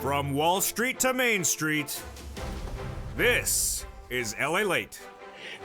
From Wall Street to Main Street, this is LALATE.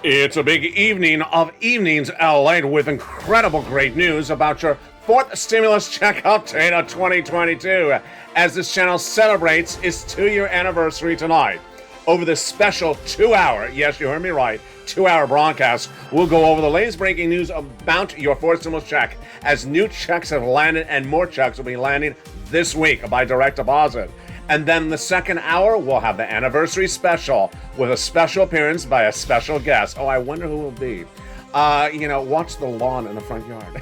It's a big evening of evenings, LALATE, with incredible great news about your fourth stimulus check update of 2022, as this channel celebrates its 2-year anniversary tonight. Over this special 2-hour, yes, you heard me right, 2-hour broadcast, we'll go over the latest breaking news about your fourth stimulus check, as new checks have landed and more checks will be landing this week by direct deposit. And then the second hour, we'll have the anniversary special with a special appearance by a special guest. Oh, I wonder who will be. Watch the lawn in the front yard.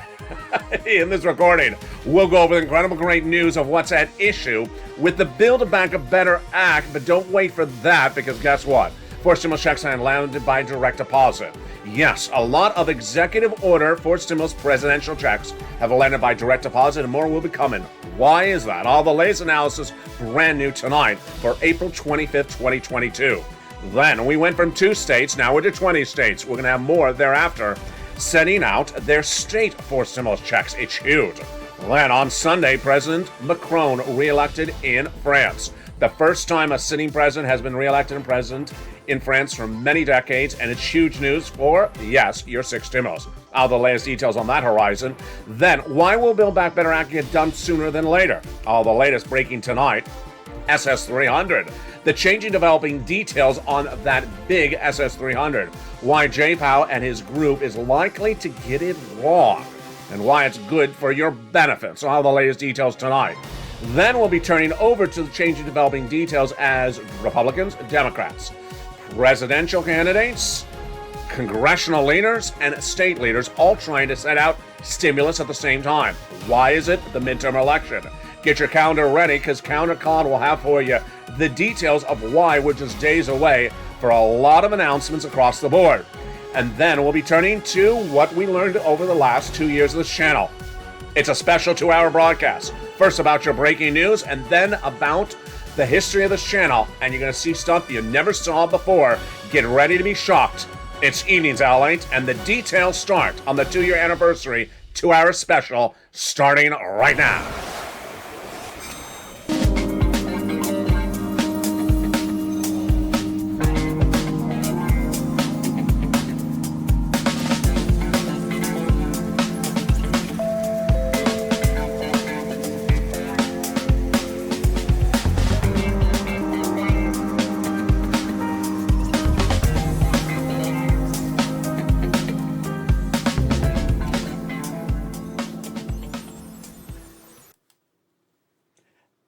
In this recording, we'll go over the incredible great news of what's at issue with the Build Back Better Act, but don't wait for that, because guess what? Fourth stimulus checks are landed by direct deposit. Yes, a lot of executive order fourth stimulus presidential checks have landed by direct deposit, and more will be coming. Why is that? All the latest analysis brand new tonight for April 25th, 2022. Then we went from 2 states, now we're to 20 states. We're going to have more thereafter setting out their state fourth stimulus checks. It's huge. Then on Sunday, President Macron re-elected in France. The first time a sitting president has been re-elected president in France for many decades, and it's huge news for, yes, your 6th stimulus. All the latest details on that horizon. Then, why will Build Back Better Act get done sooner than later? All the latest breaking tonight. SS300. The changing developing details on that big SS300. Why Jay Powell and his group is likely to get it wrong, and why it's good for your benefit. So all the latest details tonight. Then we'll be turning over to the changing developing details as Republicans, Democrats, presidential candidates, congressional leaders, and state leaders all trying to set out stimulus at the same time. Why is it the midterm election? Get your calendar ready, because CounterCon will have for you the details of why we're just days away for a lot of announcements across the board. And then we'll be turning to what we learned over the last 2 years of this channel. It's a special 2-hour broadcast. First about your breaking news, and then about the history of this channel. And you're going to see stuff you never saw before. Get ready to be shocked. It's Evenings, LALATE, and the details start on the 2-year anniversary 2-hour special starting right now.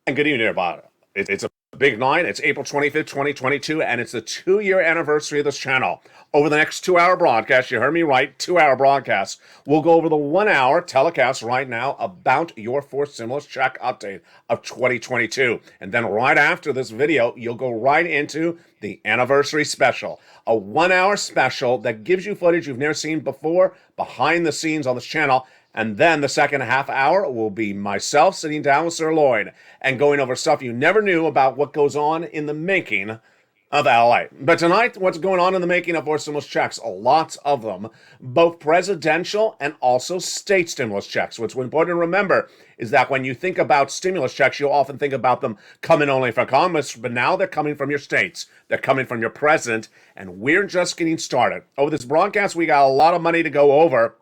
And good evening, everybody. It's a big night. It's April 25th, 2022, and it's the 2-year anniversary of this channel. Over the next 2-hour broadcast, you heard me right, 2-hour broadcast, we'll go over the 1-hour telecast right now about your fourth stimulus check update of 2022. And then right after this video, you'll go right into the anniversary special, a 1-hour special that gives you footage you've never seen before, behind the scenes on this channel. And then the second half hour will be myself sitting down with Sir Lloyd and going over stuff you never knew about what goes on in the making of LALATE. But tonight, what's going on in the making of fourth stimulus checks? Lots of them, both presidential and also state stimulus checks. What's important to remember is that when you think about stimulus checks, you'll often think about them coming only from Congress, but now they're coming from your states. They're coming from your president, and we're just getting started. Over this broadcast, we got a lot of money to go over.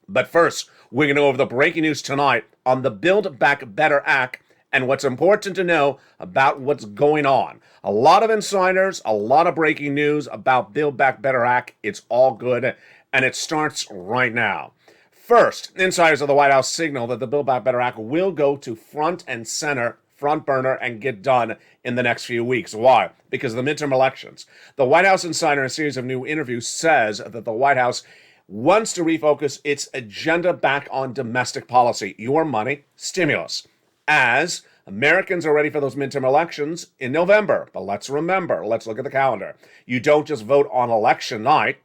But first, we're going to go over the breaking news tonight on the Build Back Better Act and what's important to know about what's going on. A lot of insiders, a lot of breaking news about Build Back Better Act. It's all good, and it starts right now. First, insiders of the White House signal that the Build Back Better Act will go to front and center, front burner, and get done in the next few weeks. Why? Because of the midterm elections. The White House insider in a series of new interviews says that the White House wants to refocus its agenda back on domestic policy, your money, stimulus, as Americans are ready for those midterm elections in November. But let's remember, let's look at the calendar. You don't just vote on election night,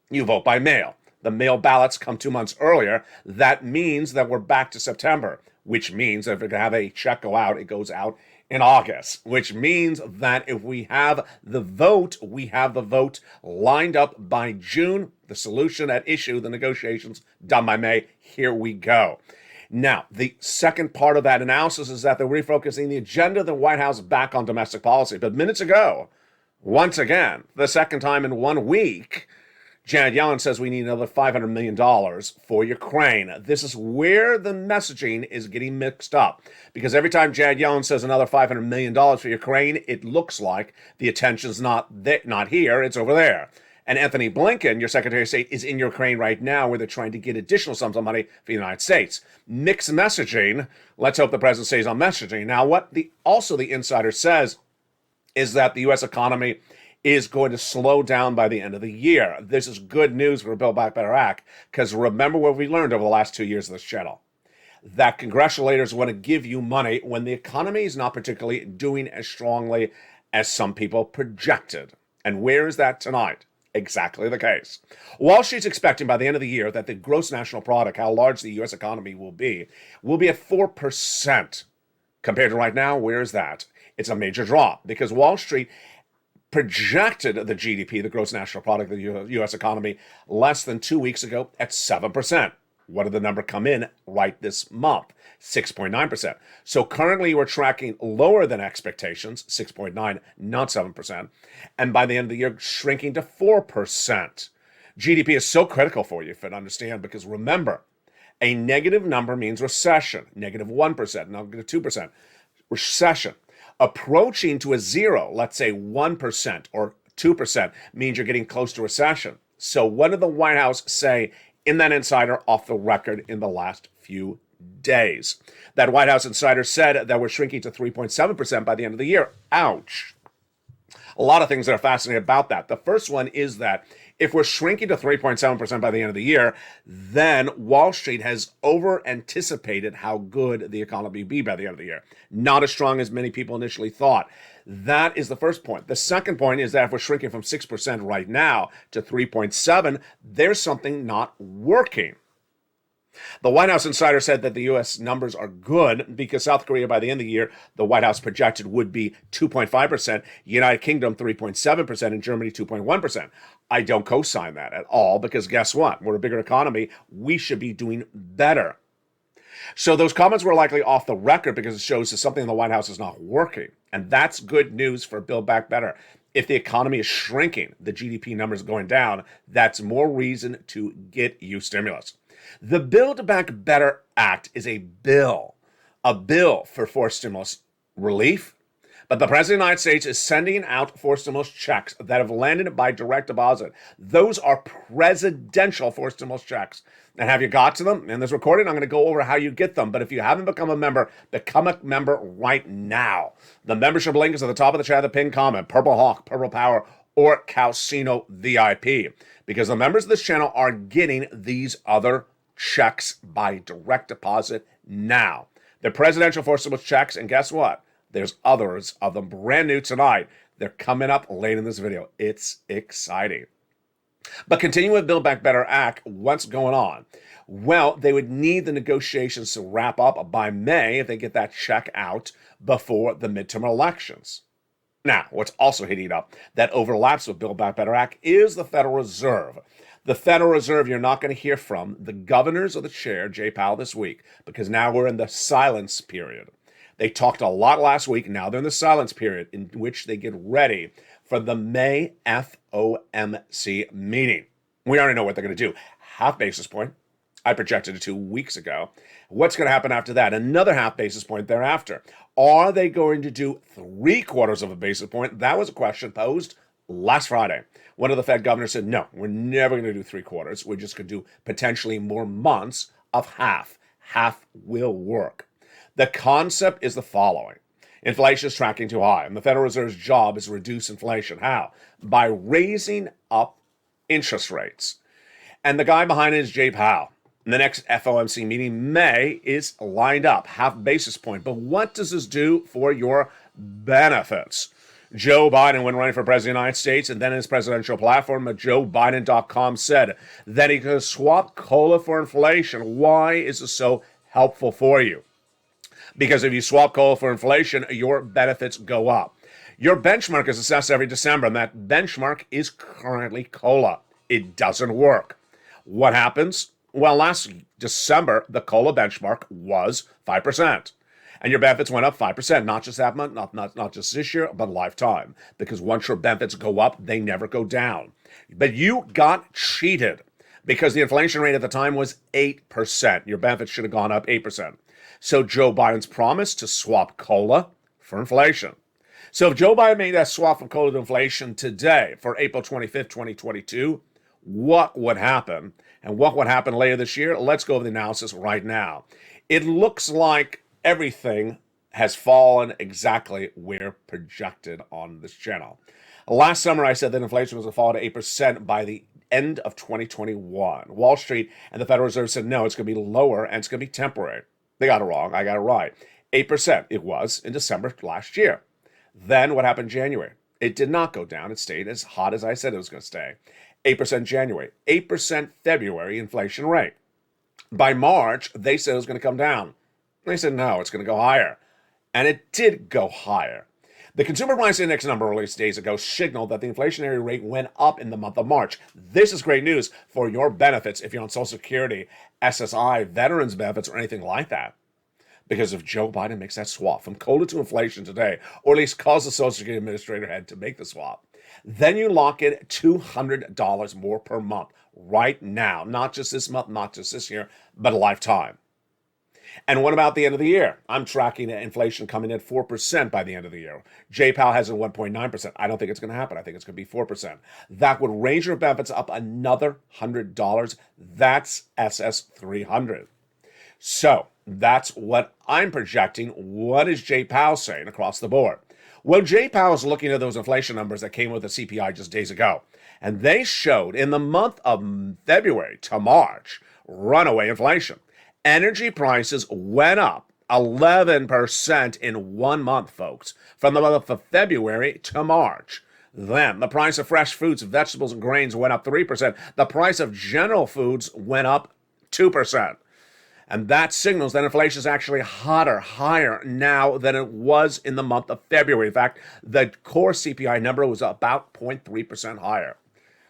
you vote by mail. The mail ballots come 2 months earlier. That means that we're back to September, which means that if we're going to have a check go out, it goes out in August, which means that if we have the vote, we have the vote lined up by June. The solution at issue, the negotiations done by May. Here we go. Now, the second part of that analysis is that they're refocusing the agenda of the White House back on domestic policy. But minutes ago, once again, the second time in 1 week, Janet Yellen says we need another $500 million for Ukraine. This is where the messaging is getting mixed up. Because every time Janet Yellen says another $500 million for Ukraine, it looks like the attention's not here, it's over there. And Anthony Blinken, your Secretary of State, is in Ukraine right now where they're trying to get additional sums of money for the United States. Mixed messaging. Let's hope the president stays on messaging. Now, what the insider says is that the U.S. economy is going to slow down by the end of the year. This is good news for Build Back Better Act, because remember what we learned over the last 2 years of this channel, that congressional leaders want to give you money when the economy is not particularly doing as strongly as some people projected. And where is that tonight? Exactly the case. Wall Street's expecting by the end of the year that the gross national product, how large the U.S. economy will be at 4%. Compared to right now, where is that? It's a major drop, because Wall Street projected the GDP, the gross national product of the U.S. economy, less than 2 weeks ago at 7%. What did the number come in right this month? 6.9%. So currently we're tracking lower than expectations, 6.9, not 7%. And by the end of the year, shrinking to 4%. GDP is so critical for you, if you understand, because remember, a negative number means recession, negative 1%, negative 2%. Recession. Approaching to a zero, let's say 1% or 2%, means you're getting close to recession. So what did the White House say in that insider off the record in the last few days? That White House insider said that we're shrinking to 3.7% by the end of the year. Ouch. A lot of things that are fascinating about that. The first one is that if we're shrinking to 3.7% by the end of the year, then Wall Street has over-anticipated how good the economy will be by the end of the year. Not as strong as many people initially thought. That is the first point. The second point is that if we're shrinking from 6% right now to 3.7%, there's something not working. The White House insider said that the U.S. numbers are good because South Korea, by the end of the year, the White House projected would be 2.5%, United Kingdom 3.7%, and Germany 2.1%. I don't co-sign that at all, because guess what? We're a bigger economy. We should be doing better. So those comments were likely off the record because it shows that something in the White House is not working. And that's good news for Build Back Better. If the economy is shrinking, the GDP numbers going down, that's more reason to get you stimulus. The Build Back Better Act is a bill for forced stimulus relief. But the President of the United States is sending out forced stimulus checks that have landed by direct deposit. Those are presidential forced stimulus checks. And have you got to them? In this recording, I'm going to go over how you get them. But if you haven't become a member right now. The membership link is at the top of the chat, the pinned comment, Purple Hawk, Purple Power, or Calcino VIP. Because the members of this channel are getting these other checks by direct deposit now. They're presidential forced stimulus checks, and guess what? There's others of them brand new tonight. They're coming up late in this video. It's exciting. But continuing with Build Back Better Act, what's going on? Well, they would need the negotiations to wrap up by May if they get that check out before the midterm elections. Now, what's also heating up that overlaps with Build Back Better Act is the Federal Reserve. The Federal Reserve, you're not going to hear from the governors or the chair, Jay Powell, this week, because now we're in the silence period. They talked a lot last week. Now they're in the silence period in which they get ready for the May FOMC meeting. We already know what they're going to do. Half basis point. I projected it 2 weeks ago. What's going to happen after that? Another half basis point thereafter. Are they going to do 3/4 of a basis point? That was a question posed last Friday. One of the Fed governors said, no, we're never going to do 3/4. We're just going to do potentially more months of half. Half will work. The concept is the following. Inflation is tracking too high, and the Federal Reserve's job is to reduce inflation. How? By raising up interest rates. And the guy behind it is Jay Powell. And the next FOMC meeting, May, is lined up, half basis point. But what does this do for your benefits? Joe Biden, when running for president of the United States, and then his presidential platform at JoeBiden.com, said that he could swap COLA for inflation. Why is this so helpful for you? Because if you swap COLA for inflation, your benefits go up. Your benchmark is assessed every December, and that benchmark is currently COLA. It doesn't work. What happens? Well, last December, the COLA benchmark was 5%. And your benefits went up 5%, not just that month, not just this year, but lifetime. Because once your benefits go up, they never go down. But you got cheated because the inflation rate at the time was 8%. Your benefits should have gone up 8%. So Joe Biden's promise to swap COLA for inflation. So if Joe Biden made that swap from COLA to inflation today for April 25th, 2022, what would happen? And what would happen later this year? Let's go over the analysis right now. It looks like everything has fallen exactly where projected on this channel. Last summer, I said that inflation was going to fall to 8% by the end of 2021. Wall Street and the Federal Reserve said, no, it's going to be lower and it's going to be temporary. They got it wrong. I got it right. 8% it was in December last year. Then what happened in January? It did not go down. It stayed as hot as I said it was going to stay. 8% January, 8% February inflation rate. By March, they said it was going to come down. They said, no, it's going to go higher. And it did go higher. The Consumer Price Index number released days ago signaled that the inflationary rate went up in the month of March. This is great news for your benefits if you're on Social Security, SSI, veterans benefits, or anything like that. Because if Joe Biden makes that swap from COLA to inflation today, or at least cause the Social Security Administrator head to make the swap, then you lock in $200 more per month right now. Not just this month, not just this year, but a lifetime. And what about the end of the year? I'm tracking inflation coming in at 4% by the end of the year. J-PAL has it 1.9%. I don't think it's going to happen. I think it's going to be 4%. That would raise your benefits up another $100. That's SS300. So that's what I'm projecting. What is J-PAL saying across the board? Well, J-PAL is looking at those inflation numbers that came with the CPI just days ago. And they showed in the month of February to March, runaway inflation. Energy prices went up 11% in 1 month, folks, from the month of February to March. Then the price of fresh fruits, vegetables, and grains went up 3%. The price of general foods went up 2%. And that signals that inflation is actually higher now than it was in the month of February. In fact, the core CPI number was about 0.3% higher.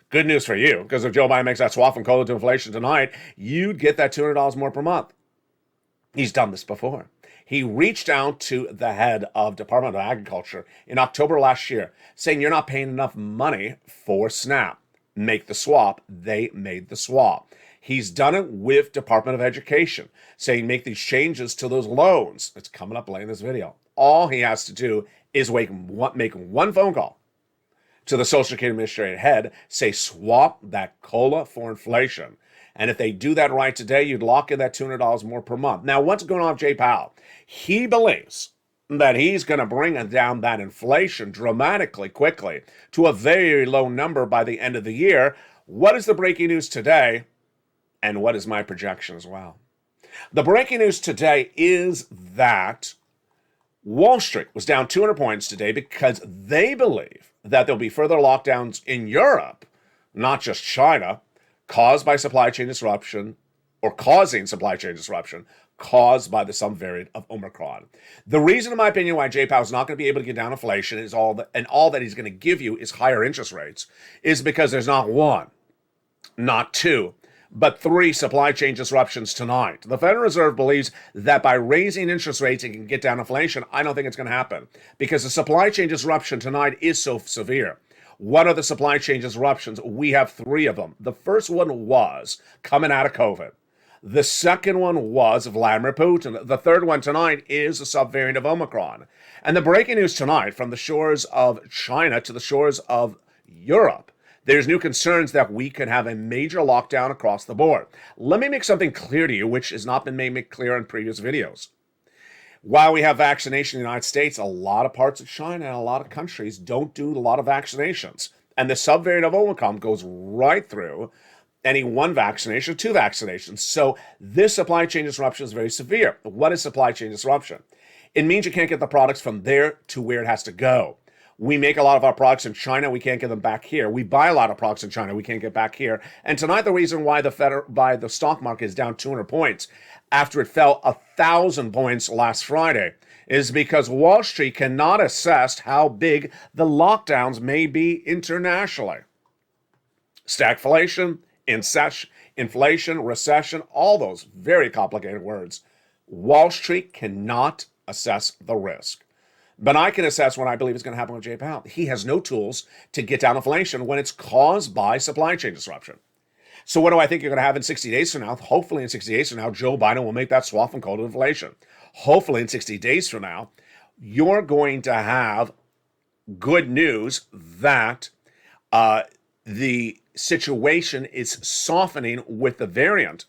Good news for you, because if Joe Biden makes that swap from COLA to inflation tonight, you'd get that $200 more per month. He's done this before. He reached out to the head of Department of Agriculture in October last year, saying you're not paying enough money for SNAP. Make the swap. They made the swap. He's done it with Department of Education, saying make these changes to those loans. It's coming up later in this video. All he has to do is make one phone call to the Social Security Administrator head, say swap that COLA for inflation. And if they do that right today, you'd lock in that $200 more per month. Now, what's going on with Jay Powell? He believes that he's going to bring down that inflation dramatically quickly to a very low number by the end of the year. What is the breaking news today? And what is my projection as well? The breaking news today is that Wall Street was down 200 points today because they believe that there'll be further lockdowns in Europe, not just China, caused by supply chain disruption or causing supply chain disruption caused by the some variant of Omicron. The reason, in my opinion, why Jay Powell's not going to be able to get down inflation is all that he's going to give you is higher interest rates is because there's not one, not two, but 3 supply chain disruptions tonight. The Federal Reserve believes that by raising interest rates, it can get down inflation. I don't think it's going to happen because the supply chain disruption tonight is so severe. What are the supply chain disruptions? We have 3 of them. The first one was coming out of COVID. The second one was Vladimir Putin. The third one tonight is a subvariant of Omicron. And the breaking news tonight from the shores of China to the shores of Europe, there's new concerns that we could have a major lockdown across the board. Let me make something clear to you, which has not been made clear in previous videos. While we have vaccination in the United States, a lot of parts of China and a lot of countries don't do a lot of vaccinations. And the subvariant of Omicron goes right through any 1 vaccination or 2 vaccinations. So this supply chain disruption is very severe. What is supply chain disruption? It means you can't get the products from there to where it has to go. We make a lot of our products in China. We can't get them back here. We buy a lot of products in China. We can't get back here. And tonight, the reason why the stock market is down 200 points after it fell 1,000 points last Friday is because Wall Street cannot assess how big the lockdowns may be internationally. Stagflation inflation, recession, all those very complicated words. Wall Street cannot assess the risk. But I can assess what I believe is going to happen with Jay Powell. He has no tools to get down inflation when it's caused by supply chain disruption. So what do I think you're going to have in 60 days from now? Hopefully in 60 days from now, Joe Biden will make that swath and call it inflation. Hopefully in 60 days from now, you're going to have good news that the situation is softening with the variant.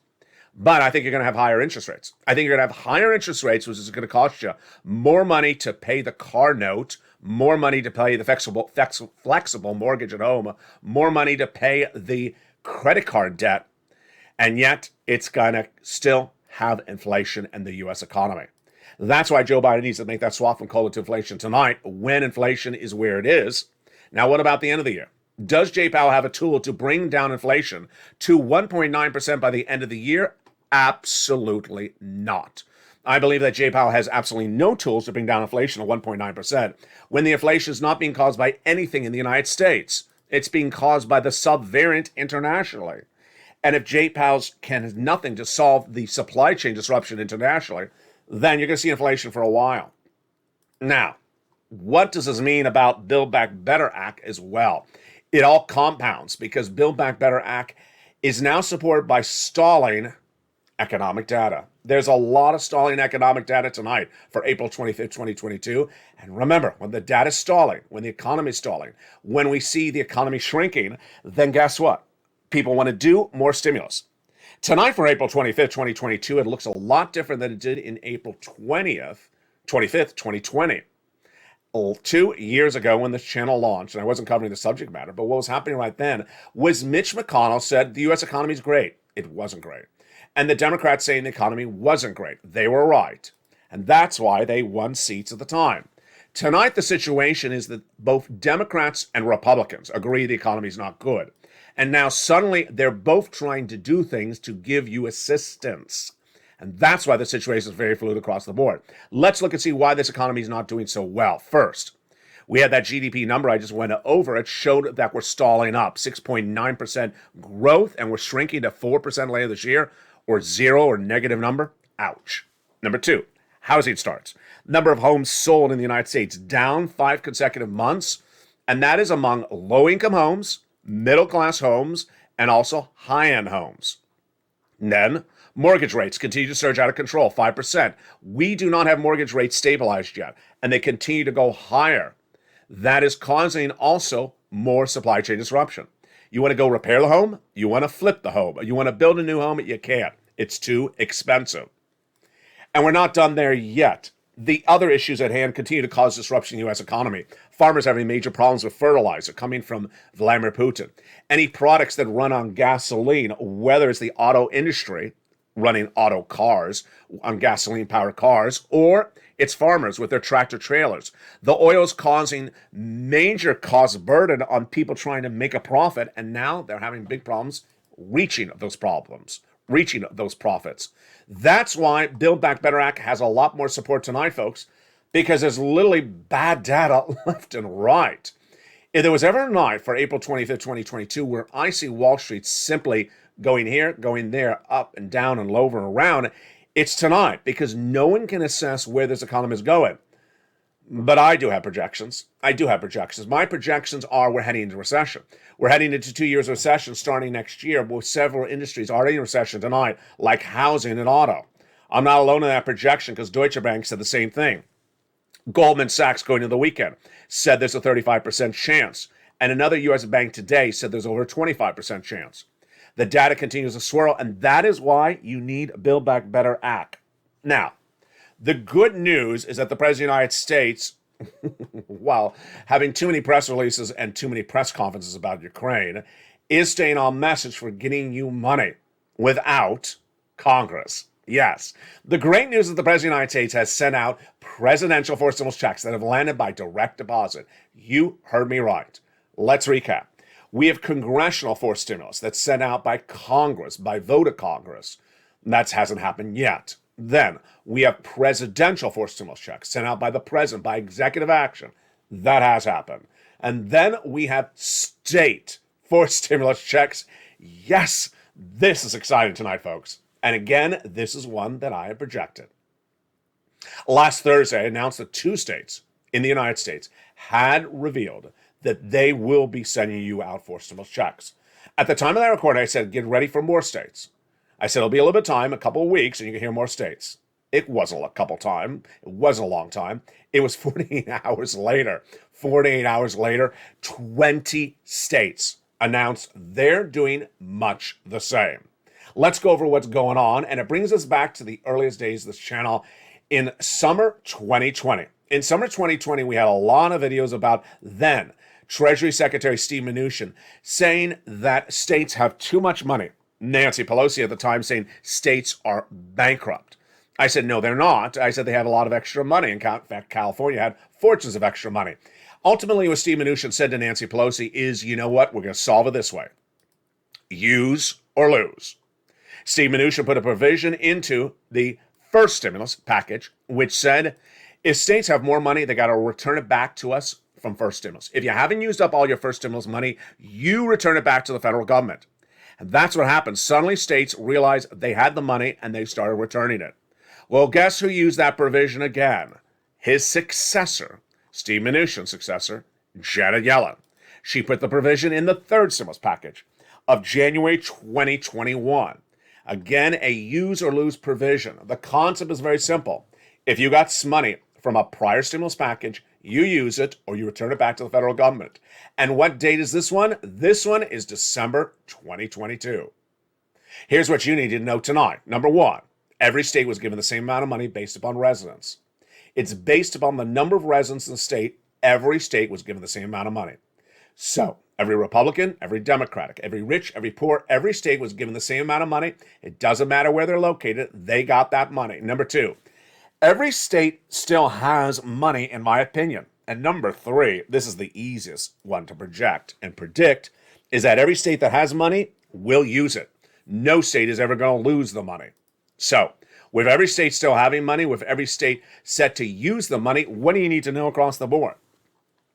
But I think you're going to have higher interest rates. I think you're going to have higher interest rates, which is going to cost you more money to pay the car note, more money to pay the flexible mortgage at home, more money to pay the credit card debt, and yet it's going to still have inflation in the U.S. economy. That's why Joe Biden needs to make that swap from cola to inflation tonight when inflation is where it is. Now, what about the end of the year? Does Jay Powell have a tool to bring down inflation to 1.9% by the end of the year? Absolutely not. I believe that Jay Powell has absolutely no tools to bring down inflation to 1.9% when the inflation is not being caused by anything in the United States. It's being caused by the subvariant internationally. And if Jay Powell can nothing to solve the supply chain disruption internationally, then you're going to see inflation for a while. Now, what does this mean about Build Back Better Act as well? It all compounds because Build Back Better Act is now supported by stalling economic data. There's a lot of stalling economic data tonight for April 25th, 2022. And remember, when the data is stalling, when the economy is stalling, when we see the economy shrinking, then guess what? People want to do more stimulus. Tonight for April 25th, 2022, it looks a lot different than it did in April 25th, 2020. 2 years ago when this channel launched, and I wasn't covering the subject matter, but what was happening right then was Mitch McConnell said the U.S. economy is great. It wasn't great. And the Democrats saying the economy wasn't great. They were right. And that's why they won seats at the time. Tonight, the situation is that both Democrats and Republicans agree the economy is not good. And now suddenly they're both trying to do things to give you assistance. And that's why the situation is very fluid across the board. Let's look and see why this economy is not doing so well. First, we had that GDP number I just went over. It showed that we're stalling up 6.9% growth and we're shrinking to 4% later this year, or zero or negative number. Ouch. Number two, housing starts. Number of homes sold in the United States down 5 consecutive months. And that is among low-income homes, middle-class homes, and also high-end homes. And then mortgage rates continue to surge out of control, 5%. We do not have mortgage rates stabilized yet, and they continue to go higher. That is causing also more supply chain disruption. You want to go repair the home? You want to flip the home? You want to build a new home? You can't. It's too expensive. And we're not done there yet. The other issues at hand continue to cause disruption in the U.S. economy. Farmers having major problems with fertilizer coming from Vladimir Putin. Any products that run on gasoline, whether it's the auto industry running auto cars on gasoline-powered cars, or it's farmers with their tractor trailers. The oil is causing major cost burden on people trying to make a profit, and now they're having big problems reaching those profits. That's why Build Back Better Act has a lot more support tonight, folks, because there's literally bad data left and right. If there was ever a night for April 25th, 2022, where I see Wall Street simply going here, going there, up and down and over and around, it's tonight, because no one can assess where this economy is going. But I do have projections. My projections are we're heading into recession. We're heading into 2 years of recession starting next year, with several industries already in recession tonight, like housing and auto. I'm not alone in that projection, because Deutsche Bank said the same thing. Goldman Sachs, going into the weekend, said there's a 35% chance. And another U.S. bank today said there's over a 25% chance. The data continues to swirl, and that is why you need a Build Back Better Act. Now, the good news is that the President of the United States, while having too many press releases and too many press conferences about Ukraine, is staying on message for getting you money without Congress. Yes. The great news is that the President of the United States has sent out presidential forced stimulus checks that have landed by direct deposit. You heard me right. Let's recap. We have congressional forced stimulus that's sent out by Congress, by vote of Congress. That hasn't happened yet. Then we have presidential forced stimulus checks sent out by the president, by executive action. That has happened. And then we have state forced stimulus checks. Yes, This is exciting tonight, folks. And again, this is one that I have projected. Last Thursday, I announced that 2 states in the United States had revealed that they will be sending you out for stimulus checks. At the time of that recording, I said, get ready for more states. I said, it'll be a little bit of time, a couple of weeks, and you can hear more states. It wasn't a couple time. It wasn't a long time. It was 48 hours later. 48 hours later, 20 states announced they're doing much the same. Let's go over what's going on, and it brings us back to the earliest days of this channel in summer 2020. In summer 2020, we had a lot of videos about then Treasury Secretary Steve Mnuchin saying that states have too much money. Nancy Pelosi at the time saying states are bankrupt. I said, no, they're not. I said they have a lot of extra money. In fact, California had fortunes of extra money. Ultimately, what Steve Mnuchin said to Nancy Pelosi is, you know what? We're going to solve it this way. Use or lose. Steve Mnuchin put a provision into the first stimulus package, which said if states have more money, they got to return it back to us from first stimulus. If you haven't used up all your first stimulus money, you return it back to the federal government. And that's what happened. Suddenly, states realized they had the money and they started returning it. Well, guess who used that provision again? His successor, Steve Mnuchin's successor, Janet Yellen. She put the provision in the third stimulus package of January 2021. Again, a use or lose provision. The concept is very simple. If you got money from a prior stimulus package, you use it or you return it back to the federal government. And what date is this one? This one is December 2022. Here's what you need to know tonight. Number one, every state was given the same amount of money based upon residents. It's based upon the number of residents in the state. Every state was given the same amount of money. So every Republican, every Democratic, every rich, every poor, every state was given the same amount of money. It doesn't matter where they're located. They got that money. Number two, every state still has money, in my opinion. And number three, this is the easiest one to project and predict, is that every state that has money will use it. No state is ever going to lose the money. So, with every state still having money, with every state set to use the money, what do you need to know across the board?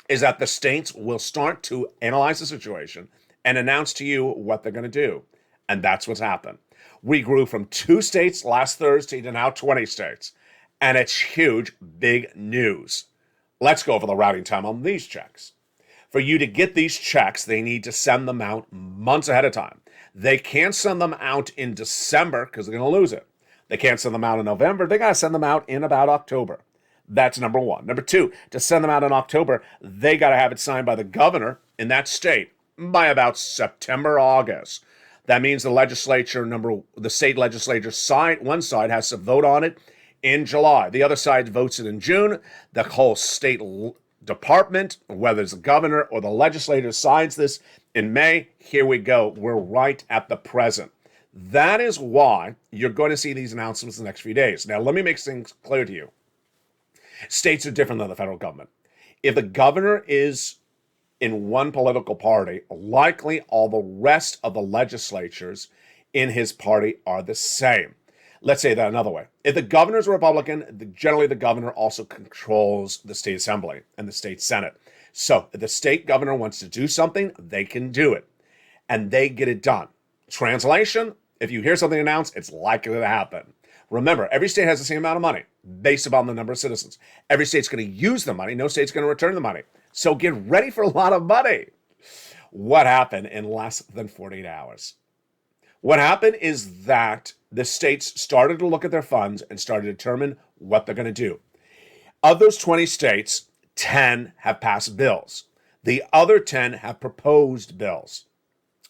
Is that the states will start to analyze the situation and announce to you what they're going to do. And that's what's happened. We grew from 2 states last Thursday to now 20 states. And it's huge, big news. Let's go over the routing time on these checks. For you to get these checks, they need to send them out months ahead of time. They can't send them out in December because they're going to lose it. They can't send them out in November. They got to send them out in about October. That's number one. Number two, to send them out in October, they got to have it signed by the governor in that state by about September, August. That means the legislature, the state legislature side, one side has to vote on it in July. The other side votes it in June. The whole state department, whether it's the governor or the legislature, signs this in May. Here we go. We're right at the present. That is why you're going to see these announcements in the next few days. Now, let me make things clear to you. States are different than the federal government. If the governor is in one political party, likely all the rest of the legislatures in his party are the same. Let's say that another way. If the governor is a Republican, generally the governor also controls the state assembly and the state senate. So if the state governor wants to do something, they can do it. And they get it done. Translation, if you hear something announced, it's likely to happen. Remember, every state has the same amount of money based upon the number of citizens. Every state's going to use the money. No state's going to return the money. So get ready for a lot of money. What happened in less than 48 hours? What happened is that the states started to look at their funds and started to determine what they're going to do. Of those 20 states, 10 have passed bills. The other 10 have proposed bills.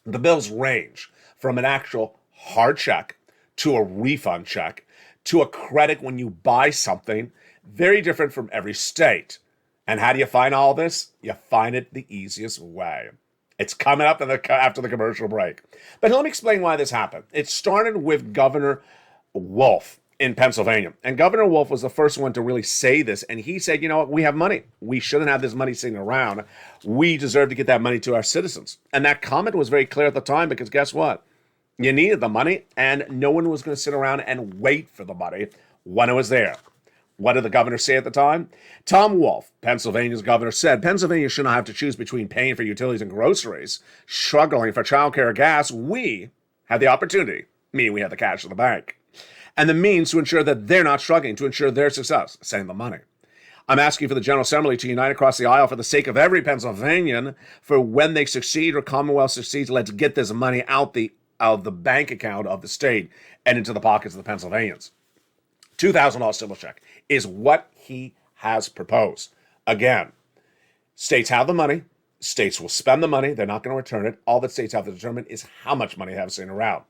The bills range from an actual hard check to a refund check to a credit when you buy something, very different from every state. And how do you find all this? You find it the easiest way. It's coming up after the commercial break. But let me explain why this happened. It started with Governor Wolf in Pennsylvania. And Governor Wolf was the first one to really say this. And he said, you know what, we have money. We shouldn't have this money sitting around. We deserve to get that money to our citizens. And that comment was very clear at the time because guess what? You needed the money, and no one was going to sit around and wait for the money when it was there. What did the governor say at the time? Tom Wolf, Pennsylvania's governor, said Pennsylvania shouldn't have to choose between paying for utilities and groceries, struggling for childcare or gas. We have the opportunity, meaning we have the cash in the bank, and the means to ensure that they're not struggling, to ensure their success, sending the money. I'm asking for the General Assembly to unite across the aisle for the sake of every Pennsylvanian, for when they succeed or Commonwealth succeeds, let's get this money out of the bank account of the state and into the pockets of the Pennsylvanians. $2,000 stimulus check is what he has proposed. Again, states have the money. States will spend the money. They're not going to return it. All that states have to determine is how much money they have sitting around.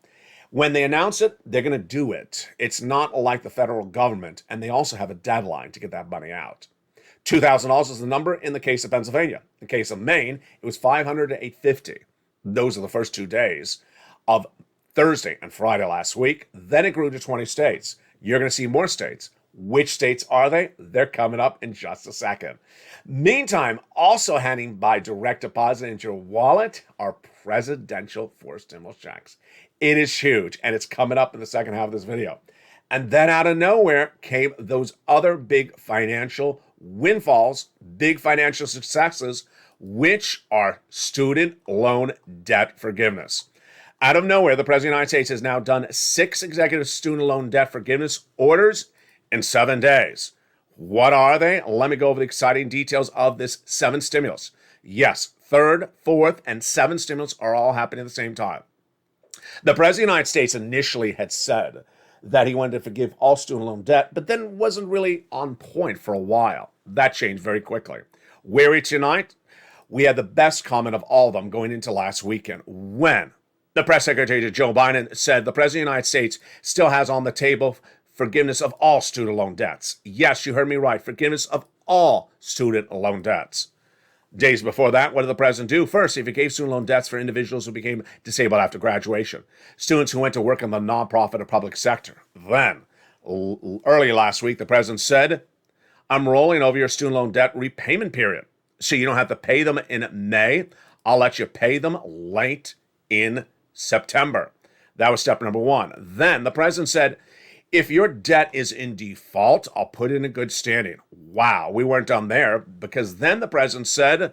When they announce it, they're going to do it. It's not like the federal government, and they also have a deadline to get that money out. $2,000 is the number in the case of Pennsylvania. In the case of Maine, it was $500 to $850. Those are the first 2 days of Thursday and Friday last week. Then it grew to 20 states. You're going to see more states. Which states are they? They're coming up in just a second. Meantime, also handing by direct deposit into your wallet are presidential forced stimulus checks. It is huge, and it's coming up in the second half of this video. And then out of nowhere came those other big financial windfalls, big financial successes, which are student loan debt forgiveness. Out of nowhere, the President of the United States has now done 6 executive student loan debt forgiveness orders in 7 days. What are they? Let me go over the exciting details of this 7 stimulus. Yes, 3rd, 4th, and 7th stimulus are all happening at the same time. The President of the United States initially had said that he wanted to forgive all student loan debt, but then wasn't really on point for a while. That changed very quickly. Where are we tonight? We had the best comment of all of them going into last weekend when the press secretary Joe Biden said the President of the United States still has on the table forgiveness of all student loan debts. Yes, you heard me right. Forgiveness of all student loan debts. Days before that, what did the president do? First, he forgave student loan debts for individuals who became disabled after graduation, students who went to work in the nonprofit or public sector. Then, early last week, the president said, I'm rolling over your student loan debt repayment period. So you don't have to pay them in May. I'll let you pay them late in September. That was step number 1. Then the president said, if your debt is in default, I'll put it in good standing. Wow, we weren't done there, because then the president said,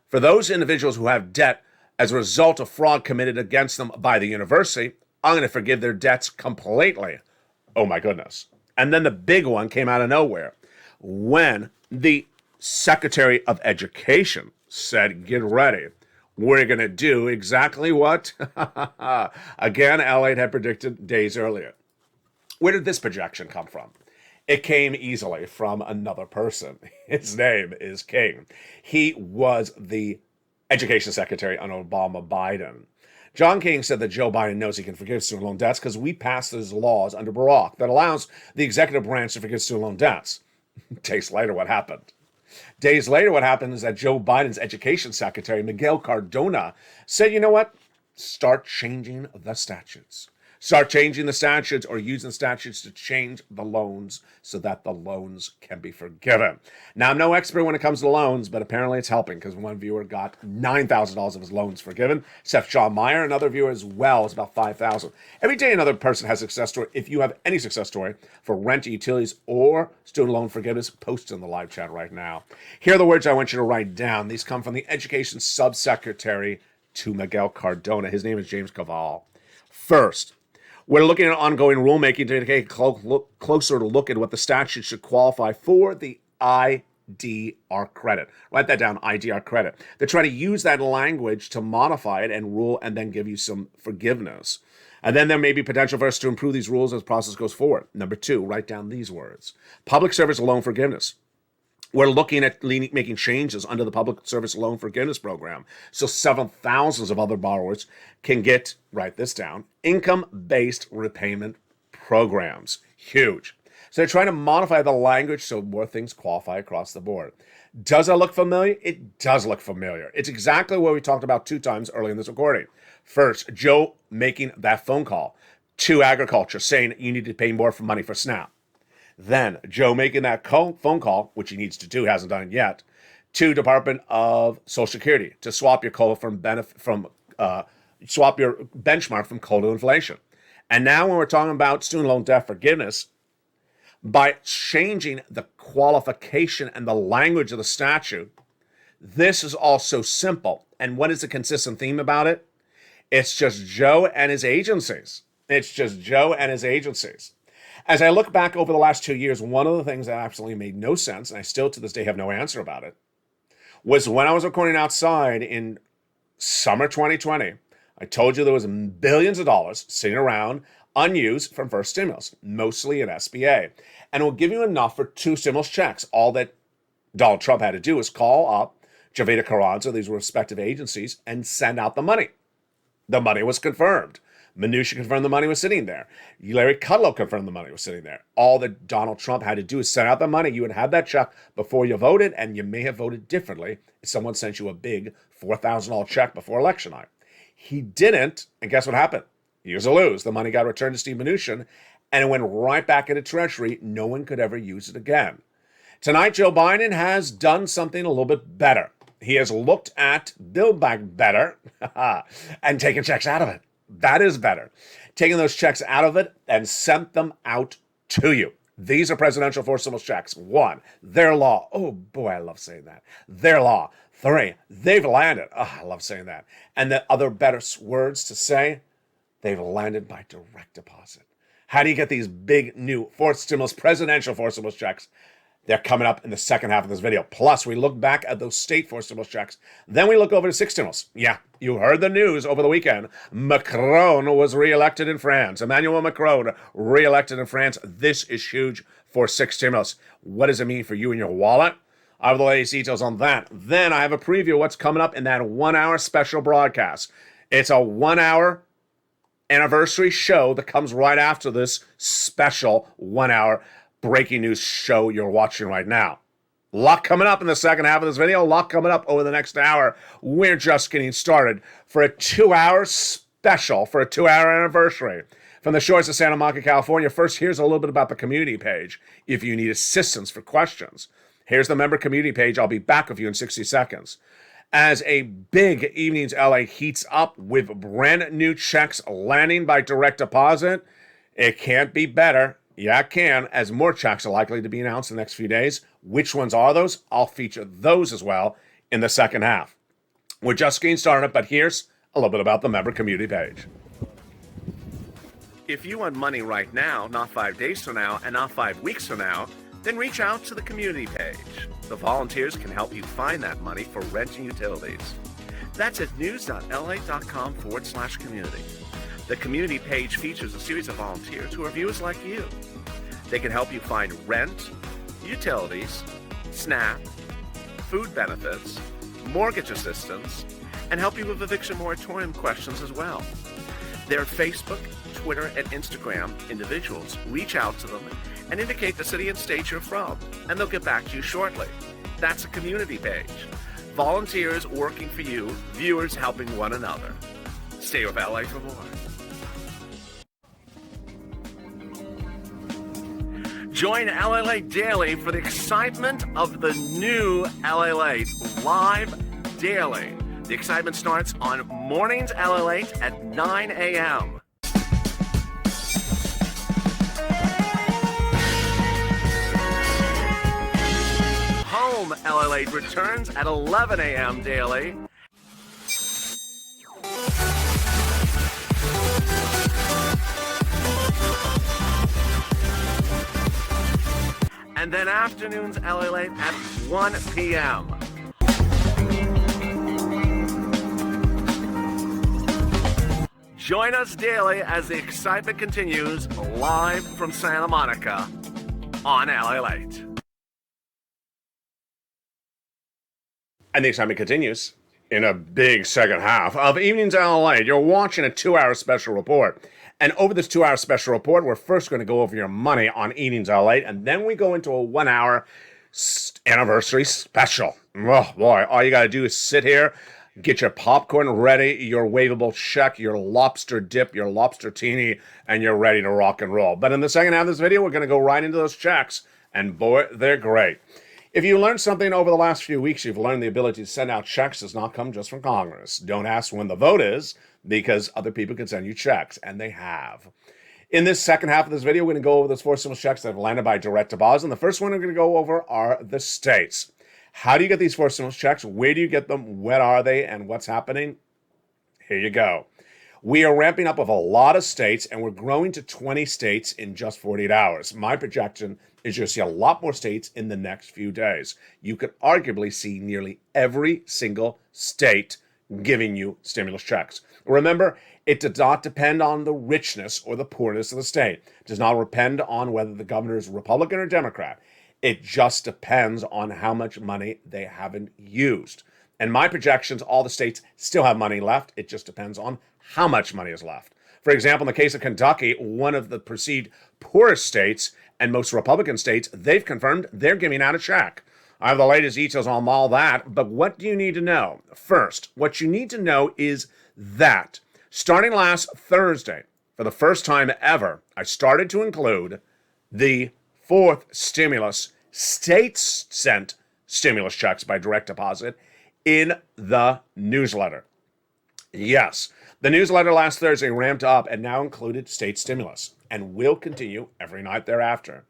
for those individuals who have debt as a result of fraud committed against them by the university, I'm going to forgive their debts completely. Oh my goodness. And then the big one came out of nowhere when the Secretary of Education said, get ready. We're going to do exactly what? Again, LALATE had predicted days earlier. Where did this projection come from? It came easily from another person. His name is King. He was the education secretary under Biden. John King said that Joe Biden knows he can forgive student loan debts because we passed those laws under Barack that allows the executive branch to forgive student loan debts. Days later, what happened? Days later, what happened is that Joe Biden's education secretary, Miguel Cardona, said, you know what? Start changing the statutes. Start changing the statutes or using statutes to change the loans so that the loans can be forgiven. Now, I'm no expert when it comes to loans, but apparently it's helping because one viewer got $9,000 of his loans forgiven, except Sean Meyer. Another viewer as well is about $5,000. Every day another person has a success story. If you have any success story for rent, utilities, or student loan forgiveness, post in the live chat right now. Here are the words I want you to write down. These come from the education subsecretary to Miguel Cardona. His name is James Cavall. First, we're looking at ongoing rulemaking to take a closer look at what the statute should qualify for the IDR credit. Write that down, IDR credit. They're trying to use that language to modify it and rule and then give you some forgiveness. And then there may be potential for us to improve these rules as the process goes forward. Number 2, write down these words. Public service loan forgiveness. We're looking at making changes under the Public Service Loan Forgiveness Program so several thousands of other borrowers can get, write this down, income-based repayment programs. Huge. So they're trying to modify the language so more things qualify across the board. Does it look familiar? It does look familiar. It's exactly what we talked about 2 times early in this recording. First, Joe making that phone call to agriculture saying you need to pay more for money for SNAP. Then Joe making that phone call, which he needs to do, hasn't done it yet, to Department of Social Security to swap your COLA swap your benchmark from COLA to inflation. And now when we're talking about student loan debt forgiveness, by changing the qualification and the language of the statute, this is also simple. And what is the consistent theme about it? It's just Joe and his agencies. It's just Joe and his agencies. As I look back over the last 2 years, one of the things that absolutely made no sense, and I still to this day have no answer about it, was when I was recording outside in summer 2020. I told you there was billions of dollars sitting around unused from first stimulus, mostly in SBA. And it will give you enough for 2 stimulus checks. All that Donald Trump had to do is call up Javeda Carranza, these respective agencies, and send out the money. The money was confirmed. Mnuchin confirmed the money was sitting there. Larry Kudlow confirmed the money was sitting there. All that Donald Trump had to do is send out the money. You would have that check before you voted, and you may have voted differently if someone sent you a big $4,000 check before election night. He didn't, and guess what happened? Use or lose. The money got returned to Steve Mnuchin, and it went right back into Treasury. No one could ever use it again. Tonight, Joe Biden has done something a little bit better. He has looked at Build Back Better and taken checks out of it. That is better. Taking those checks out of it and sent them out to you. These are presidential forced stimulus checks. 1, their law. Oh boy, I love saying that. Their law. 3, they've landed. Oh, I love saying that. And the other better words to say, they've landed by direct deposit. How do you get these big new forced stimulus, presidential forced stimulus checks? They're coming up in the second half of this video. Plus, we look back at those state forced stimulus checks. Then we look over to 6 stimulus. Yeah, you heard the news over the weekend. Macron was reelected in France. Emmanuel Macron reelected in France. This is huge for 6 stimulus. What does it mean for you and your wallet? I have the latest details on that. Then I have a preview of what's coming up in that 1-hour special broadcast. It's a 1-hour anniversary show that comes right after this special 1-hour breaking news show you're watching right now. A lot coming up in the second half of this video. A lot coming up over the next hour. We're just getting started for a 2-hour special, for a 2-hour anniversary. From the shores of Santa Monica, California, first, here's a little bit about the community page if you need assistance for questions. Here's the member community page. I'll be back with you in 60 seconds. As a big Evenings LA heats up with brand new checks landing by direct deposit, it can't be better. Yeah, it can, as more checks are likely to be announced in the next few days. Which ones are those? I'll feature those as well in the second half. We're just getting started, but here's a little bit about the member community page. If you want money right now, not 5 days from now, and not 5 weeks from now, then reach out to the community page. The volunteers can help you find that money for rent and utilities. That's at news.la.com/community. The community page features a series of volunteers who are viewers like you. They can help you find rent, utilities, SNAP, food benefits, mortgage assistance, and help you with eviction moratorium questions as well. Their Facebook, Twitter, and Instagram individuals reach out to them and indicate the city and state you're from, and they'll get back to you shortly. That's a community page. Volunteers working for you, viewers helping one another. Stay with LA for more. Join LALATE Daily for the excitement of the new LALATE live daily. The excitement starts on mornings LALATE at 9 a.m. Home LALATE returns at 11 a.m. daily. And then afternoons LALATE at 1 p.m. Join us daily as the excitement continues live from Santa Monica on LALATE. And the excitement continues in a big second half of Evenings LALATE. You're watching a 2-hour special report. And over this 2-hour special report, we're first going to go over your money on Evenings LALATE, and then we go into a 1-hour anniversary special. Oh boy, all you got to do is sit here, get your popcorn ready, your wavable check, your lobster dip, your lobster teeny, and you're ready to rock and roll. But in the second half of this video, we're going to go right into those checks, and boy, they're great. If you learned something over the last few weeks, you've learned the ability to send out checks does not come just from Congress. Don't ask when the vote is, because other people can send you checks, and they have. In this second half of this video, we're going to go over those 4 stimulus checks that have landed by direct deposit. And the first one we're going to go over are the states. How do you get these 4 stimulus checks? Where do you get them? What are they? And what's happening? Here you go. We are ramping up with a lot of states, and we're growing to 20 states in just 48 hours. My projection is you'll see a lot more states in the next few days. You could arguably see nearly every single state giving you stimulus checks. Remember, it does not depend on the richness or the poorness of the state. It does not depend on whether the governor is Republican or Democrat. It just depends on how much money they haven't used. And my projections, all the states still have money left. It just depends on how much money is left. For example, in the case of Kentucky, one of the perceived poorest states and most Republican states, they've confirmed they're giving out a check. I have the latest details on all that, but what do you need to know? First, what you need to know is that starting last Thursday, for the first time ever, I started to include the fourth stimulus, states sent stimulus checks by direct deposit in the newsletter. Yes, the newsletter last Thursday ramped up and now included state stimulus and will continue every night thereafter.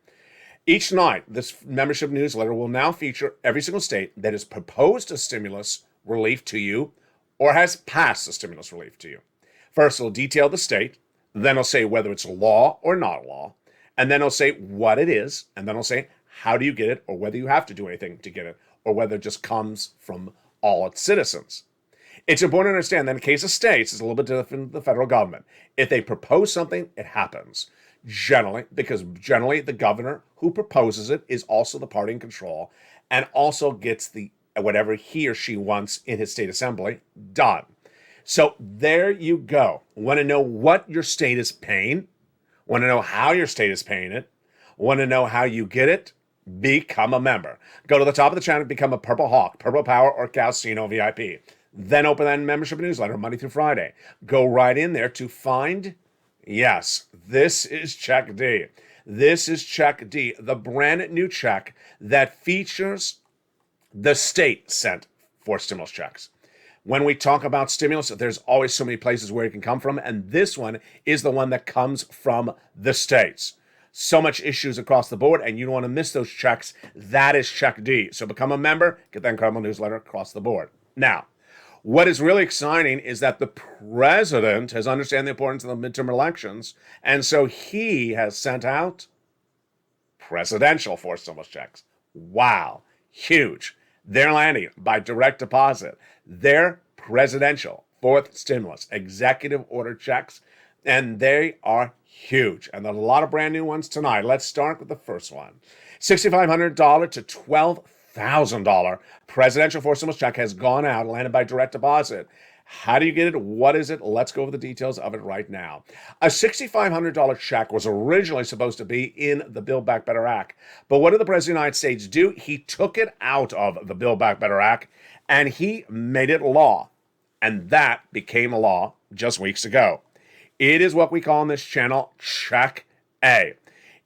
Each night, this membership newsletter will now feature every single state that has proposed a stimulus relief to you or has passed a stimulus relief to you. First, it'll detail the state, then it'll say whether it's law or not law, and then it'll say what it is, and then it'll say how do you get it or whether you have to do anything to get it or whether it just comes from all its citizens. It's important to understand that in the case of states, it's a little bit different than the federal government. If they propose something, it happens. Generally, because generally the governor who proposes it is also the party in control and also gets the whatever he or she wants in his state assembly done. So there you go. Want to know what your state is paying? Want to know how your state is paying it? Want to know how you get it? Become a member. Go to the top of the channel, become a Purple Hawk, Purple Power, or Calcino VIP. Then open that membership newsletter Monday through Friday. Go right in there to find, yes, this is Check D. This is Check D, the brand new check that features the state sent for stimulus checks. When we talk about stimulus, there's always so many places where it can come from, and this one is the one that comes from the states. So much issues across the board, and you don't want to miss those checks. That is Check D. So become a member, get that incredible newsletter across the board. Now, what is really exciting is that the president has understood the importance of the midterm elections, and so he has sent out presidential forced stimulus checks. Wow, huge. They're landing by direct deposit. They're presidential fourth stimulus executive order checks, and they are huge. And there's a lot of brand new ones tonight. Let's start with the first one. $6,500 to $12,000 presidential forced stimulus check has gone out, landed by direct deposit. How do you get it? What is it? Let's go over the details of it right now. A $6,500 check was originally supposed to be in the Build Back Better Act. But what did the President of the United States do? He took it out of the Build Back Better Act and he made it law. And that became a law just weeks ago. It is what we call on this channel Check A.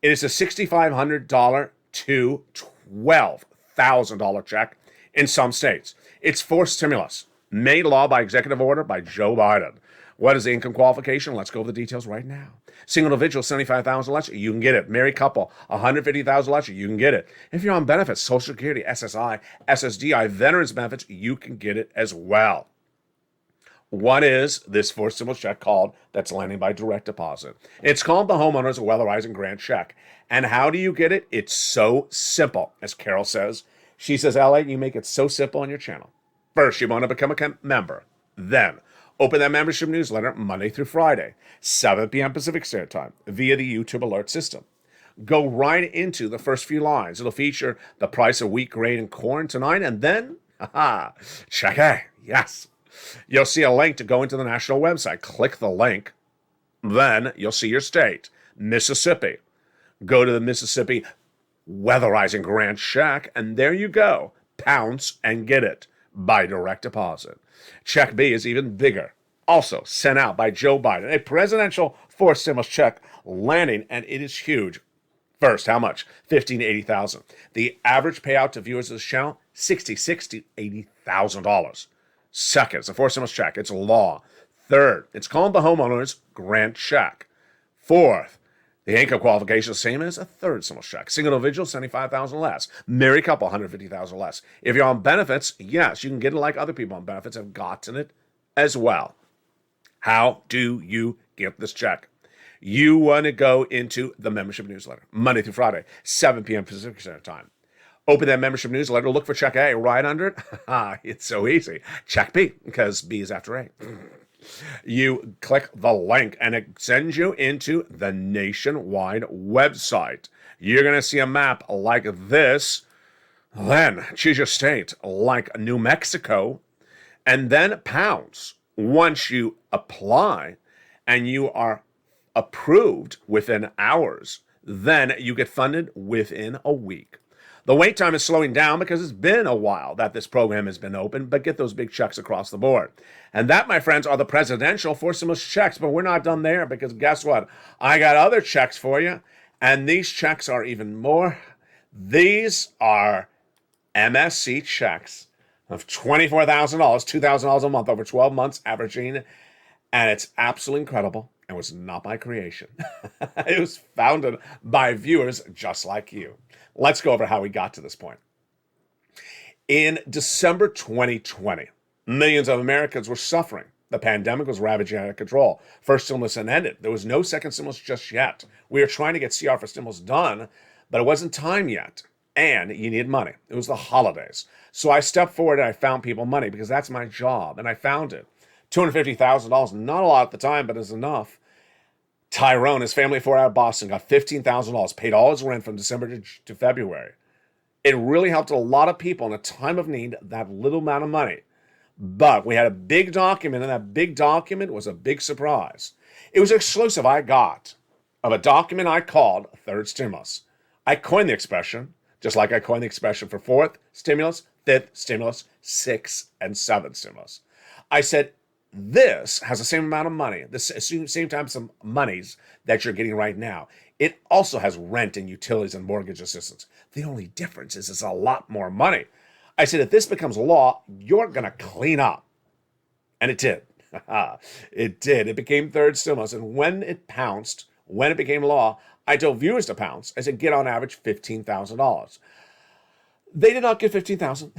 It is a $6,500 to $12,000 check in some states. It's forced stimulus, made law by executive order by Joe Biden. What is the income qualification? Let's go over the details right now. Single individual, $75,000 less, you can get it. Married couple, $150,000 less, you can get it. If you're on benefits, Social Security, SSI, SSDI, veterans benefits, you can get it as well. What is this forced stimulus check called that's landing by direct deposit? It's called the Homeowners Weatherizing Grant Check. And how do you get it? It's so simple, as Carol says. She says, LA, you make it so simple on your channel. First, you want to become a member. Then, open that membership newsletter Monday through Friday, 7 p.m. Pacific Standard Time, via the YouTube alert system. Go right into the first few lines. It'll feature the price of wheat, grain, and corn tonight, and then, check A, yes. You'll see a link to go into the national website. Click the link. Then you'll see your state, Mississippi. Go to the Mississippi Weatherizing Grant Check, and there you go. Pounce and get it by direct deposit. Check B is even bigger. Also sent out by Joe Biden. A presidential forced stimulus check landing, and it is huge. First, how much? $15,000 to $80,000. The average payout to viewers of this channel, $66,000 to $80,000. Second, it's a forced stimulus check. It's law. Third, it's called the Homeowners Grant Check. Fourth, the income qualification is the same as a third stimulus check. Single individual, $75,000 less. Married couple, $150,000 less. If you're on benefits, yes, you can get it like other people on benefits have gotten it as well. How do you get this check? You want to go into the membership newsletter, Monday through Friday, 7 p.m. Pacific Standard Time. Open that membership newsletter, look for check A right under it. It's so easy. Check B, because B is after A. You click the link and it sends you into the nationwide website. You're going to see a map like this. Then choose your state like New Mexico and then pounds. Once you apply and you are approved within hours, then you get funded within a week. The wait time is slowing down because it's been a while that this program has been open, but get those big checks across the board. And that, my friends, are the presidential fourth stimulus checks, but we're not done there because guess what? I got other checks for you, and these checks are even more. These are MSC checks of $24,000, $2,000 a month over 12 months averaging, and it's absolutely incredible. It was not my creation. It was founded by viewers just like you. Let's go over how we got to this point. In December 2020, millions of Americans were suffering. The pandemic was ravaging out of control. First stimulus had ended. There was no second stimulus just yet. We were trying to get CR for stimulus done, but it wasn't time yet. And you needed money. It was the holidays. So I stepped forward and I found people money because that's my job. And I found it. $250,000, not a lot at the time, but it's enough. Tyrone, his family 4 out of Boston, got $15,000, paid all his rent from December to February. It really helped a lot of people in a time of need, that little amount of money. But we had a big document, and that big document was a big surprise. It was exclusive I got of a document I called third stimulus. I coined the expression, just like I coined the expression for fourth stimulus, fifth stimulus, sixth, and seventh stimulus. I said, this has the same amount of money, the same types of monies that you're getting right now. It also has rent and utilities and mortgage assistance. The only difference is it's a lot more money. I said, if this becomes law, you're going to clean up. And it did. It did. It became third stimulus. And when it pounced, when it became law, I told viewers to pounce. I said, get on average $15,000. They did not get $15,000.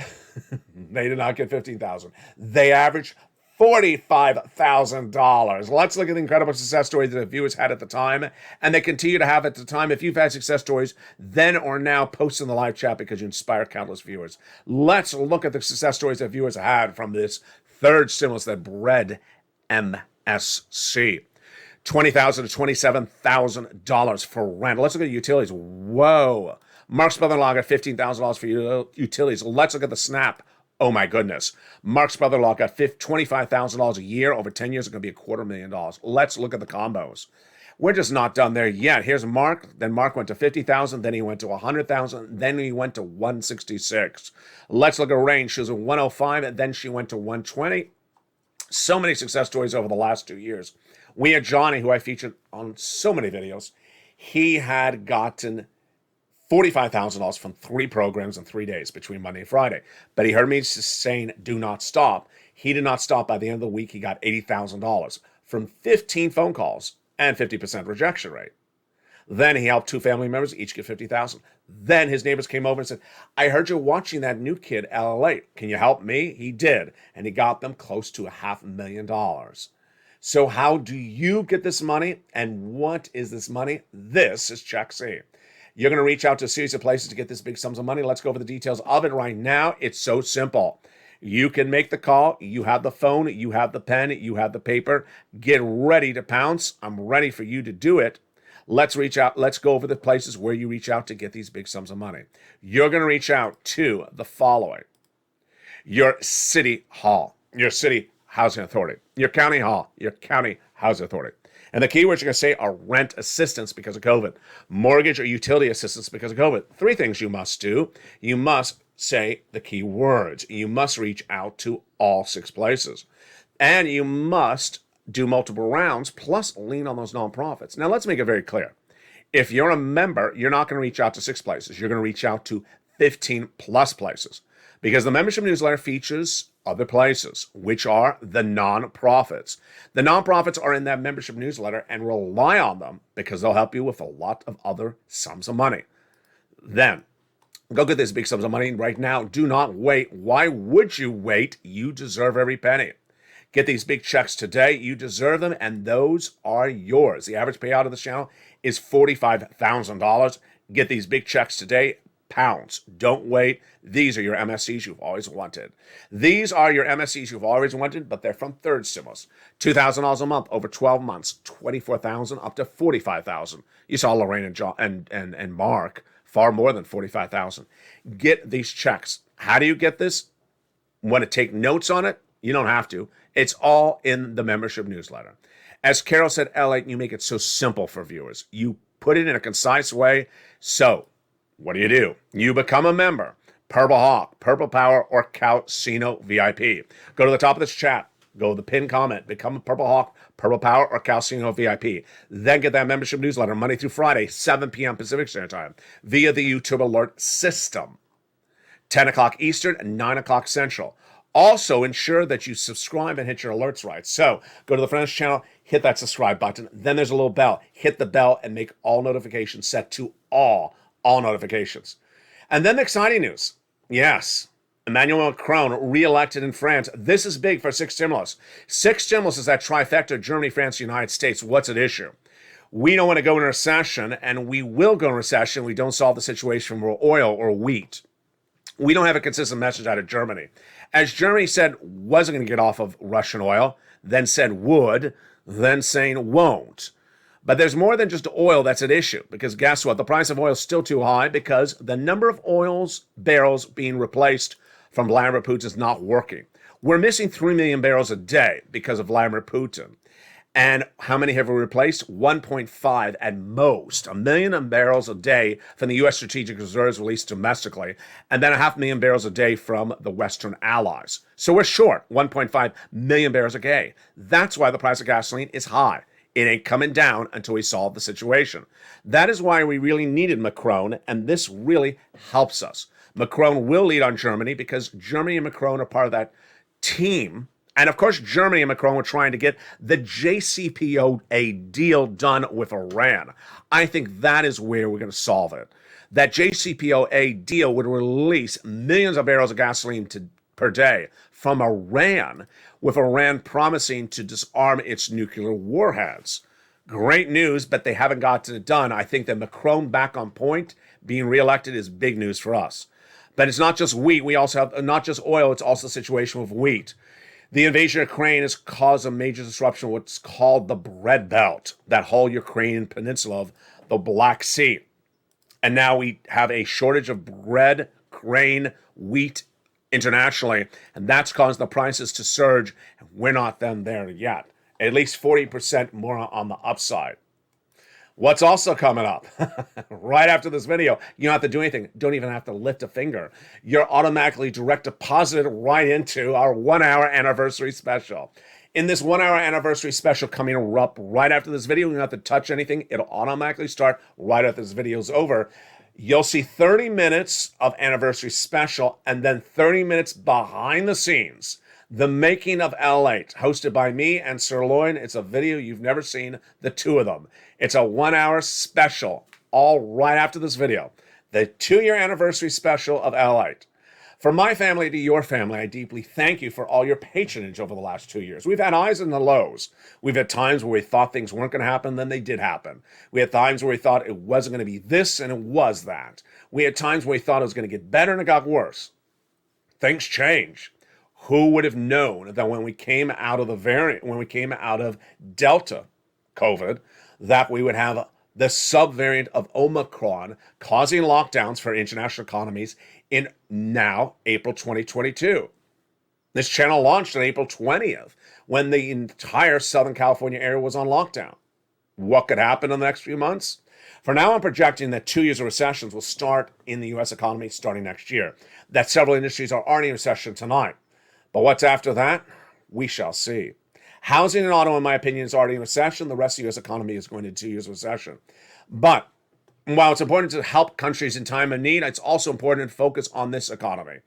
They did not get $15,000. They averaged $45,000. Let's look at the incredible success stories that the viewers had at the time, and they continue to have at the time. If you've had success stories then or now, post in the live chat because you inspire countless viewers. Let's look at the success stories that viewers had from this third stimulus that bred MSC. $20,000 to $27,000 for rent. Let's look at utilities. Whoa. Mark's brother-in-law got $15,000 for utilities. Let's look at the SNAP. Oh my goodness. Mark's brother-in-law got $25,000 a year. Over 10 years, it's going to be $250,000. Let's look at the combos. We're just not done there yet. Here's Mark. Then Mark went to $50,000. Then he went to $100,000. Then he went to $166,000. Let's look at Rain. She was at $105,000, and then she went to $120,000. So many success stories over the last 2 years. We had Johnny, who I featured on so many videos. He had gotten $45,000 from 3 programs in 3 days between Monday and Friday. But he heard me saying, do not stop. He did not stop. By the end of the week, he got $80,000 from 15 phone calls and 50% rejection rate. Then he helped 2 family members, each get $50,000. Then his neighbors came over and said, I heard you're watching that new kid, LALATE. Can you help me? He did. And he got them close to $500,000. So how do you get this money? And what is this money? This is Check C. You're going to reach out to a series of places to get this big sums of money. Let's go over the details of it right now. It's so simple. You can make the call. You have the phone. You have the pen. You have the paper. Get ready to pounce. I'm ready for you to do it. Let's reach out. Let's go over the places where you reach out to get these big sums of money. You're going to reach out to the following: your city hall, your city housing authority, your county hall, your county housing authority. And the keywords you're going to say are rent assistance because of COVID, mortgage or utility assistance because of COVID. 3 things you must do. You must say the key words. You must reach out to all 6 places. And you must do multiple rounds, plus lean on those nonprofits. Now, let's make it very clear. If you're a member, you're not going to reach out to 6 places. You're going to reach out to 15 plus places because the membership newsletter features other places, which are the nonprofits. The nonprofits are in that membership newsletter and rely on them because they'll help you with a lot of other sums of money. Then, go get these big sums of money right now. Do not wait. Why would you wait? You deserve every penny. Get these big checks today. You deserve them, and those are yours. The average payout of this channel is $45,000. Get these big checks today. Pounds. Don't wait. These are your MSCs you've always wanted. These are your MSCs you've always wanted, but they're from third stimulus. $2,000 a month over 12 months. $24,000 up to $45,000. You saw Lorraine and John and Mark far more than $45,000. Get these checks. How do you get this? Want to take notes on it? You don't have to. It's all in the membership newsletter. As Carol said, LALATE, you make it so simple for viewers. You put it in a concise way. So, what do? You become a member. Purple Hawk, Purple Power, or Calcino VIP. Go to the top of this chat. Go to the pinned comment. Become a Purple Hawk, Purple Power, or Calcino VIP. Then get that membership newsletter Monday through Friday, 7 p.m. Pacific Standard Time, via the YouTube alert system. 10 o'clock Eastern and 9 o'clock Central. Also, ensure that you subscribe and hit your alerts right. So, go to the front of this channel, hit that subscribe button. Then there's a little bell. Hit the bell and make all notifications set to all notifications. And then the exciting news. Yes, Emmanuel Macron re-elected in France. This is big for six stimulus. Six stimulus is that trifecta: Germany, France, United States. What's at issue? We don't want to go in a recession, and we will go in recession. We don't solve the situation for oil or wheat. We don't have a consistent message out of Germany. As Germany said wasn't going to get off of Russian oil, then said would, then saying won't. But there's more than just oil that's at issue, because guess what? The price of oil is still too high because the number of oil's barrels being replaced from Vladimir Putin is not working. We're missing 3 million barrels a day because of Vladimir Putin. And how many have we replaced? 1.5 at most. 1 million barrels a day from the U.S. strategic reserves released domestically, and then 500,000 barrels a day from the Western allies. So we're short 1.5 million barrels a day. That's why the price of gasoline is high. It ain't coming down until we solve the situation. That is why we really needed Macron, and this really helps us. Macron will lead on Germany because Germany and Macron are part of that team. And of course, Germany and Macron were trying to get the JCPOA deal done with Iran. I think that is where we're going to solve it. That JCPOA deal would release millions of barrels of gasoline per day from Iran, with Iran promising to disarm its nuclear warheads. Great news, but they haven't gotten it done. I think that Macron back on point, being reelected, is big news for us. But it's not just wheat. We also have not just oil. It's also the situation with wheat. The invasion of Ukraine has caused a major disruption of what's called the bread belt, that whole Ukrainian peninsula of the Black Sea. And now we have a shortage of bread, grain, wheat internationally, and that's caused the prices to surge, and we're not then there yet. At least 40% more on the upside. What's also coming up? Right after this video, you don't have to do anything. Don't even have to lift a finger. You're automatically direct deposited right into our 1 hour anniversary special. In this 1 hour anniversary special coming up right after this video, you don't have to touch anything. It'll automatically start right after this video is over. You'll see 30 minutes of anniversary special and then 30 minutes behind the scenes. The Making of LALATE, hosted by me and Sirloin. It's a video you've never seen, the two of them. It's a 1 hour special, all right after this video. The 2-year anniversary special of LALATE. From my family to your family, I deeply thank you for all your patronage over the last 2 years. We've had highs and the lows. We've had times where we thought things weren't going to happen, then they did happen. We had times where we thought it wasn't going to be this, and it was that. We had times where we thought it was going to get better, and it got worse. Things change. Who would have known that when we came out of the variant, when we came out of Delta COVID, that we would have the subvariant of Omicron causing lockdowns for international economies in now April 2022. This channel launched on April 20th when the entire Southern California area was on lockdown. What could happen in the next few months? For now, I'm projecting that 2 years of recessions will start in the U.S. economy starting next year, that several industries are already in recession tonight. But what's after that? We shall see. Housing and auto, in my opinion, is already in recession. The rest of the U.S. economy is going into 2 years of recession. But while it's important to help countries in time of need, it's also important to focus on this economy.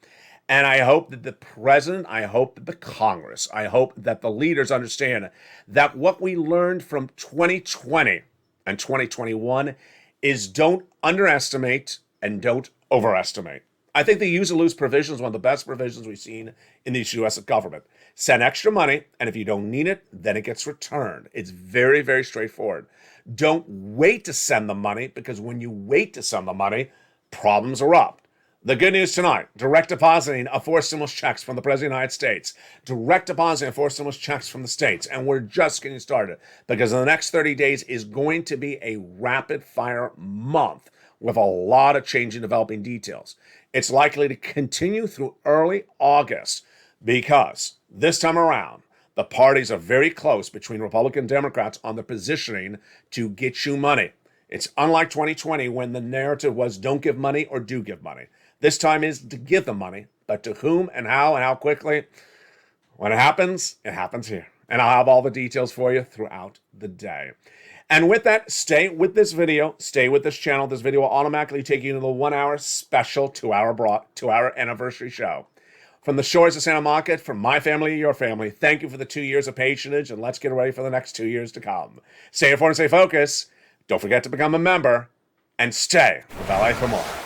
And I hope that the president, I hope that the Congress, I hope that the leaders understand that what we learned from 2020 and 2021 is don't underestimate and don't overestimate. I think the use or lose provision is one of the best provisions we've seen in the U.S. government. Send extra money, and if you don't need it, then it gets returned. It's very, very straightforward. Don't wait to send the money, because when you wait to send the money, problems erupt. The good news tonight, direct depositing of 4 stimulus checks from the President of the United States, direct depositing of 4 stimulus checks from the states, and we're just getting started, because in the next 30 days is going to be a rapid-fire month with a lot of changing developing details. It's likely to continue through early August, because this time around, the parties are very close between Republican and Democrats on the positioning to get you money. It's unlike 2020 when the narrative was don't give money or do give money. This time is to give the money, but to whom and how quickly? When it happens here. And I'll have all the details for you throughout the day. And with that, stay with this video, stay with this channel. This video will automatically take you to the 1-hour special 2-hour anniversary show. From the shores of Santa Monica, from my family to your family, thank you for the 2 years of patronage, and let's get ready for the next 2 years to come. Stay informed and stay focused. Don't forget to become a member, and stay with LA for more.